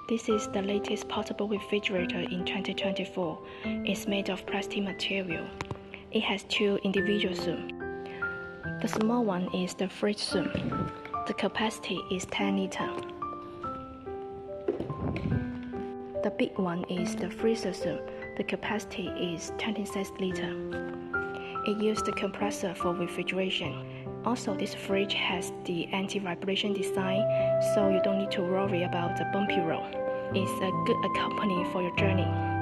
This is the latest portable refrigerator in 2024. It's made of plastic material. It has two individual zooms. The small one is the fridge zoom. The capacity is 10 liters. The big one is the freezer zoom. The capacity is 26 liters. It uses the compressor for refrigeration. Also, this fridge has the anti-vibration design, so you don't need to worry about the bumpy road. It's a good accompaniment for your journey.